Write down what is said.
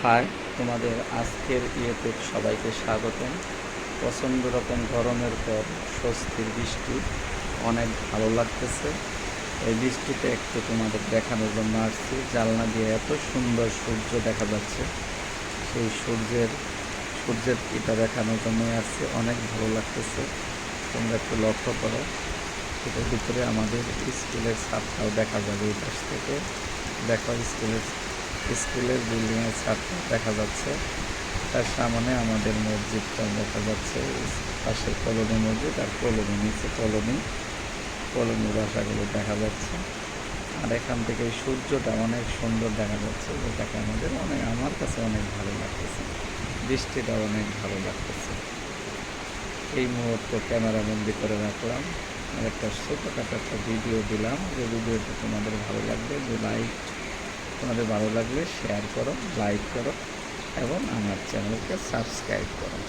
High, তোমাদের আজকের ইয়েতে সবাইকে স্বাগতম। প্রচণ্ড রকম গরমের পর স্বস্তির বৃষ্টি, অনেক ভালো লাগতেছে। এই বৃষ্টিতে একটু তোমাদের দেখানোর জন্য আসছি। জানলা দিয়ে এত সুন্দর সূর্য দেখা যাচ্ছে, সেই সূর্যের এটা দেখানোর জন্যই আসছে। অনেক ভালো লাগতেছে, তোমরা একটু লক্ষ্য করো। এটার ভিতরে আমাদের স্কুলের ছাদটাও দেখা যাবে। এই পাশ থেকে দেখো, স্কুলের বিল্ডিংয়ের ছাদটা দেখা যাচ্ছে। তার সামনে আমাদের মসজিদটা দেখা যাচ্ছে। পাশে কলোনি মসজিদ, আর কলোনি নিচে কলোনি বাসাগুলো দেখা যাচ্ছে। আর এখান থেকে সূর্যটা অনেক সুন্দর দেখা যাচ্ছে, যেটাকে আমার কাছে অনেক ভালো লাগতেছে। বৃষ্টিটা অনেক ভালো লাগতেছে। এই মুহূর্তে ক্যামেরা বন্দি করে রাখলাম, আর একটা ছোটোখাটো একটা ভিডিও দিলাম। যে ভিডিওটা তোমাদের ভালো লাগবে, তোমাদের ভালো লাগলে শেয়ার করো, লাইক করো এবং আমার চ্যানেলকে সাবস্ক্রাইব করো।